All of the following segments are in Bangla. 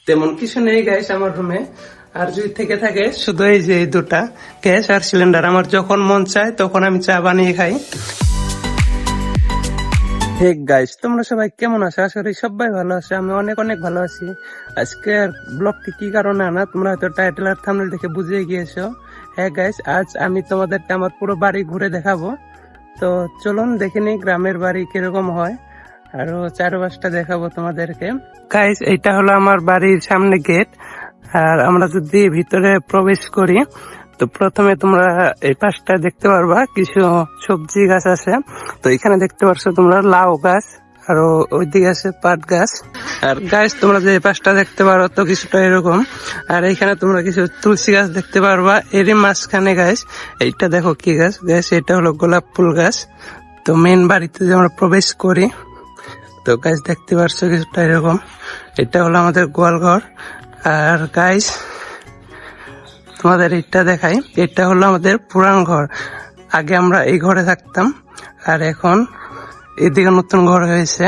তেমন কিছু নেই গাইস আমার রুমে। আর যদি থেকে থাকে শুধু এই যে এই দুটা গ্যাস আর সিলিন্ডার। আমার যখন মন চায় তখন আমি চা বানিয়ে খাই। হে গাইস, তোমরা সবাই কেমন আছো? আশা করি সবাই ভালো আছে। আমি অনেক অনেক ভালো আছি। আজকে ব্লগটি কি কারণে আনা তোমরা হয়তো টাইটেল আর থাম্বনেল দেখে বুঝিয়ে গিয়েছো। হ্যাঁ গাইস, আজ আমি তোমাদেরকে আমার পুরো বাড়ি ঘুরে দেখাবো। তো চলুন দেখে নিই গ্রামের বাড়ি কিরকম হয়, আরো চারপাশটা দেখাবো তোমাদেরকে। গাইস, এটা হলো আমার বাড়ির সামনে গেট। আর আমরা যদি ভিতরে প্রবেশ করি তো প্রথমে তোমরা এই পাশটা দেখতে পারবা কিছু সবজি গাছ আছে। তো এখানে দেখতে পারছো তোমরা লাউ গাছ, আর ওইদিকে আছে পাট গাছ। আর গাছ তোমরা যে পাশটা দেখতে পারো তো কিছুটা এরকম। আর এখানে তোমরা কিছু তুলসী গাছ দেখতে পারবা। এরই মাঝখানে গাছ এইটা দেখো কি গাছ, গাছ এটা হলো গোলাপ ফুল গাছ। তো মেন বাড়িতে যে আমরা প্রবেশ করি তো গাছ দেখতে পারছো কিছুটা এরকম। এটা হলো আমাদের গোয়াল ঘর। আর গাছ তোমাদের এটা দেখাই, এটা হলো আমাদের পুরান ঘর। আগে আমরা এই ঘরে থাকতাম, আর এখন এদিকে নতুন ঘর হয়েছে।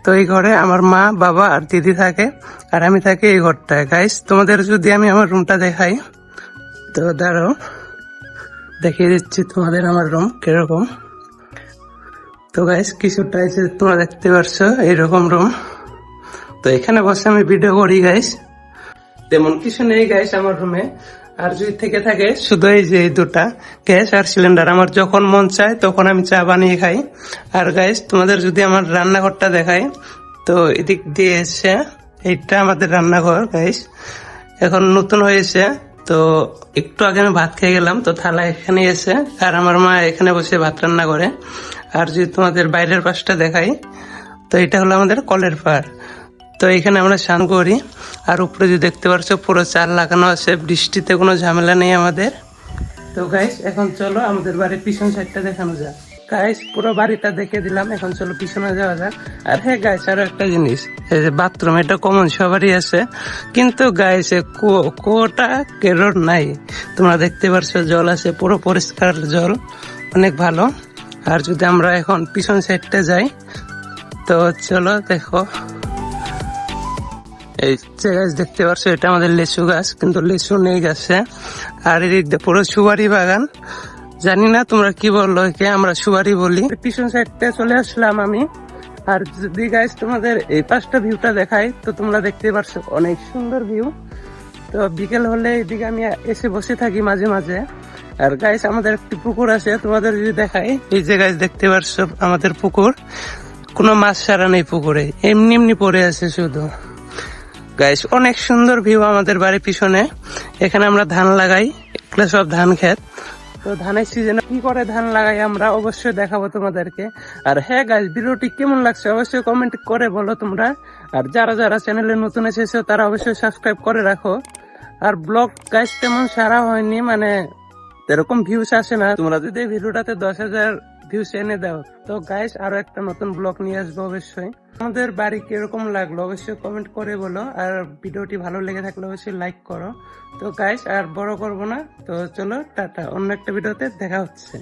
তো এই ঘরে আমার মা, বাবা আর দিদি থাকে, আর আমি থাকি এই ঘরটায়। গাইস, তোমাদের যদি আমি আমার রুমটা দেখাই তো দাঁড়াও, দেখিয়ে দিচ্ছি তোমাদের আমার রুম কিরকম। তো গাইস, কিছুটা এসে তোমরা দেখতে পারছো এইরকম রুম। তো এখানে বসে আমি ভিডিও করি গাইস। তেমন কিছু নেই গাইস আমার রুমে। আর যদি থেকে থাকে শুধু এই যে এই দুটা গ্যাস আর সিলিন্ডার। আমার যখন মন চায় তখন আমি চা বানিয়ে খাই। আর গাইস, তোমাদের যদি আমার রান্নাঘরটা দেখাই তো এদিক দিয়ে এসে এইটা আমাদের রান্নাঘর গাইস, এখন নতুন হয়েছে। তো একটু আগে আমি ভাত খেয়ে গেলাম, তো থালা এখানে এসে আর আমার মা এখানে বসে ভাত রান্না করে। আর যদি তোমাদের বাইরের পাশটা দেখাই তো এটা হলো আমাদের কলের পাড়। তো এখানে আমরা স্নান করি। আর উপরে যে দেখতে পাচ্ছ পুরো চাল লাগানো আছে, বৃষ্টিতে কোনো ঝামেলা নেই আমাদের। তো গাইস, এখন চলো আমাদের বাড়ির পিছন সাইডটা দেখানো যাক। গাইস, পুরো বাড়িটা দেখে দিলাম, এখন চলো পিছনে যাওয়া যাক। আর হ্যাঁ গাইস, আরো একটা জিনিস, এই যে বাথরুম, এটা কমন সবারই আছে। কিন্তু গাইস, কুয়োটা কেরোর নাই। তোমরা দেখতে পারছো জল আছে, পুরো পরিষ্কার জল, অনেক ভালো। আর যদি আমরা এখন পিছন সাইডটা যাই তো চলো দেখো, এই যে গাছ দেখতে পাচ্ছ এটা আমাদের লেচু গাছ, কিন্তু লেচু নেই গাছে। আর এদিক দিয়ে পুরো সুপারি বাগান। জানি না তোমরা কি বললো, একে আমরা সুপারি বলি। পিছন সাইডটা চলে আসলাম আমি। আর যদি গাইস তোমাদের এই পাশটা ভিউটা দেখাই তো তোমরা দেখতে পারছো অনেক সুন্দর ভিউ। তো বিকেল হলে এদিকে আমি এসে বসে থাকি মাঝে মাঝে। আর গাইস, আমাদের একটি পুকুর আছে, তোমাদের যদি দেখাই, এই যে গাইস দেখতে পারছো আমাদের পুকুর, কোনো মাছ ছাড়া নেই পুকুরে, এমনি এমনি পড়ে আছে শুধু। গাইস, অনেক সুন্দর ভিউ আমাদের বাড়ির পিছনে। এখানে আমরা ধান লাগাই, এগুলো সব ধান ক্ষেত। তো ধানের সিজনে কি করে ধান লাগাই আমরা অবশ্যই দেখাবো তোমাদেরকে। আর হ্যাঁ গাইস, ভিডিওটি কেমন লাগছে অবশ্যই কমেন্ট করে বলো তোমরা। আর যারা যারা চ্যানেলে নতুন এসেছো তারা অবশ্যই সাবস্ক্রাইব করে রাখো। আর ব্লগ গাইস তেমন সারা হয়নি, মানে এরকম ভিউস আসে না। তোমরা যদি ভিডিওটাতে 10,000 ভিউস এনে দাও তো গাইস আরো একটা নতুন ব্লগ নিয়ে আসবো অবশ্যই। আমাদের বাড়ি কিরকম লাগলো অবশ্যই কমেন্ট করে বলো। আর ভিডিওটি ভালো লেগে থাকলে অবশ্যই লাইক করো। তো গাইস, আর বড় করবো না, তো চলো টাটা, অন্য একটা ভিডিওতে দেখা হচ্ছে।